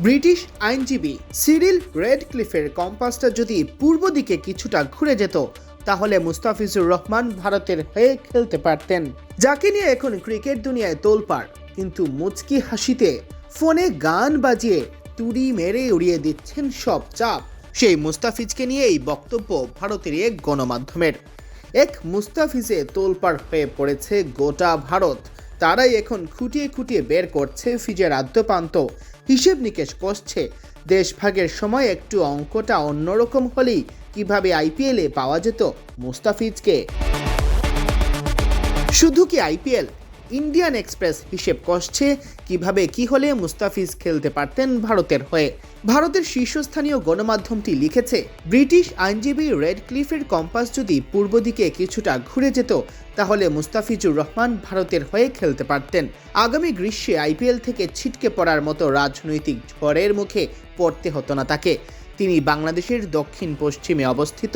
British আইনজীবী Cyril রেডক্লিফের কম্পাসটা যদি পূর্ব দিকে কিছুটা ঘুরে যেত তাহলে মুস্তাফিজুর রহমান ভারতের হয়ে খেলতে পারতেন, যাকে নিয়ে এখন ক্রিকেট দুনিয়ায় তোলপাড়। কিন্তু মুচকি হাসিতে ফোনে গান বাজিয়ে তুড়ি মেরে উড়িয়ে দিচ্ছেন সব চাপ। সেই মুস্তাফিজকে নিয়ে এই বক্তব্য ভারতের এক গণমাধ্যমের। এক মুস্তাফিজে তোলপাড় হয়ে পড়েছে গোটা ভারত। তারাই এখন খুঁটিয়ে খুঁটিয়ে বের করছে ফিজের আদ্যপান্ত, হিসেব নিকেশ কষছে। দেশভাগের সময় একটু অঙ্কটা অন্যরকম হলেই কিভাবে আইপিএলে পাওয়া যেত মুস্তাফিজকে। শুধু কি আইপিএল, ইন্ডিয়ান এক্সপ্রেস হিসেব কষছে কিভাবে কি হলে মুস্তাফিজ খেলতে পারতেন ভারতের হয়ে। ভারতের শীর্ষস্থানীয় গণমাধ্যমটি লিখেছে, ব্রিটিশ আইনজীবী রেডক্লিফের কম্পাস যদি পূর্ব দিকে কিছুটা ঘুরে যেত তাহলে মুস্তাফিজুর রহমান ভারতের হয়ে খেলতে পারতেন। আগামী গ্রীষ্মে আইপিএল থেকে ছিটকে পড়ার মতো রাজনৈতিক ঝড়ের মুখে পড়তে হতো না তাকে। তিনি বাংলাদেশের দক্ষিণ পশ্চিমে অবস্থিত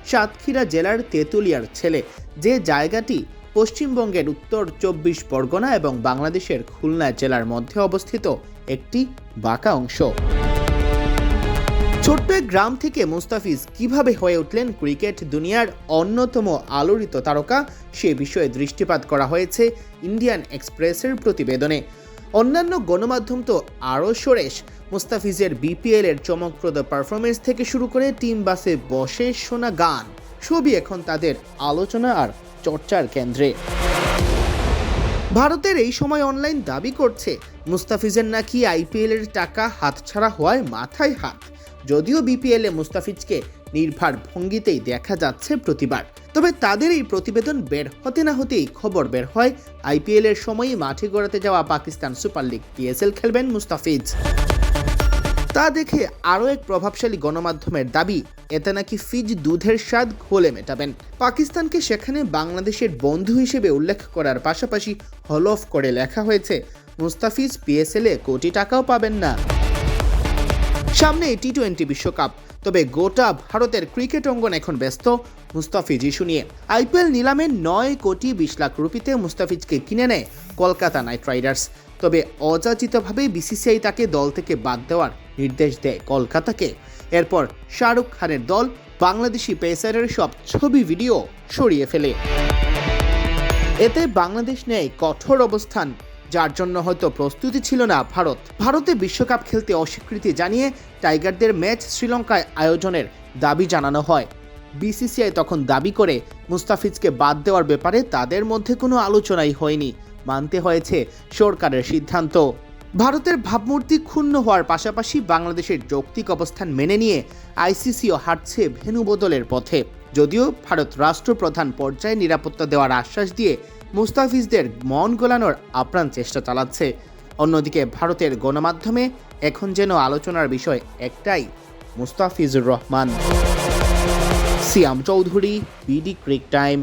সাতক্ষীরা জেলার তেঁতুলিয়ার ছেলে, যে জায়গাটি পশ্চিমবঙ্গের উত্তর 24 পরগনা এবং বাংলাদেশের খুলনা জেলার মধ্যে অবস্থিত একটি বাঁকা অংশ। ছোট্ট এক গ্রাম থেকে মুস্তাফিজ কিভাবে হয়ে উঠলেন ক্রিকেট দুনিয়ার অন্যতম আলোড়িত তারকা, সে বিষয়ে দৃষ্টিপাত করা হয়েছে ইন্ডিয়ান এক্সপ্রেসের প্রতিবেদনে। অন্যান্য গণমাধ্যম তো আরও সরেস। মুস্তাফিজের বিপিএল এর চমকপ্রদ পারফরমেন্স থেকে শুরু করে টিম বাসে বসে শোনা গান, সবই এখন তাদের আলোচনা আর চর্চার কেন্দ্রে। ভারতের এই সময় অনলাইন দাবি করছে মুস্তাফিজের নাকি আইপিএল এর টাকা হাতছাড়া হওয়ায় মাথায় হাত। যদিও বিপিএল এ মুস্তাফিজকে নির্ভার ভঙ্গিতেই দেখা যাচ্ছে প্রতিবার। তবে তাদের এই প্রতিবেদন বের হতে না হতেই খবর বের হয় আইপিএল এর সময়ই মাঠে গড়াতে যাওয়া পাকিস্তান সুপার লিগ পিএসএল খেলবেন মুস্তাফিজ। তা দেখে আরও এক প্রভাবশালী গণমাধ্যমের দাবি, এতে নাকি ফিজ দুধের স্বাদ ঘোলে মেটাবেন। পাকিস্তানকে সেখানে বাংলাদেশের বন্ধু হিসেবে উল্লেখ করার পাশাপাশি হলফ করে লেখা হয়েছে মুস্তাফিজ পিএসএলে কোটি টাকাও পাবেন না। সামনে টি-20 বিশ্বকাপ, তবে গোটা ভারতের ক্রিকেট অঙ্গন এখন ব্যস্ত মুস্তাফিজ ইস্যু নিয়ে। আইপিএল নিলামে 9 কোটি 20 লাখ রুপিতে মুস্তাফিজকে কিনে নেয় কলকাতা নাইট রাইডার্স। তবে অযাচিতভাবে বিসিসিআই তাকে দল থেকে বাদ দেওয়ার নির্দেশ দেয় কলকাতাকে। এরপর শাহরুখ খানের দল বাংলাদেশি পেসারের সব ছবি ভিডিও সরিয়ে ফেলে। এতে বাংলাদেশ নেয় কঠোর অবস্থান, যার জন্য হয়তো প্রস্তুতি ছিল না ভারতে বিশ্বকাপ খেলতে অস্বীকৃতি জানিয়ে টাইগারদের ম্যাচ শ্রীলঙ্কায় আয়োজনের দাবি জানানো হয়। বিসিসিআই তখন দাবি করে মুস্তাফিজকে বাদ দেওয়ার ব্যাপারে তাদের মধ্যে কোনো আলোচনাই হয়নি, মানতে হয়েছে সরকারের সিদ্ধান্ত। ভারতের ভাবমূর্তি ক্ষুণ্ণ হওয়ার পাশাপাশি বাংলাদেশের যৌক্তিক অবস্থান মেনে নিয়ে আইসিসিও হাঁটছে ভেন্যু বদলের পথে। যদিও ভারত রাষ্ট্রপ্রধান পর্যায়ে নিরাপত্তা দেওয়ার আশ্বাস দিয়ে মুস্তাফিজদের মন গোলানোর আপ্রাণ চেষ্টা চালাচ্ছে। অন্যদিকে ভারতের গণমাধ্যমে এখন যেন আলোচনার বিষয় একটাই, মুস্তাফিজুর রহমান। সিয়াম চৌধুরী, বিডি ক্রিক টাইম।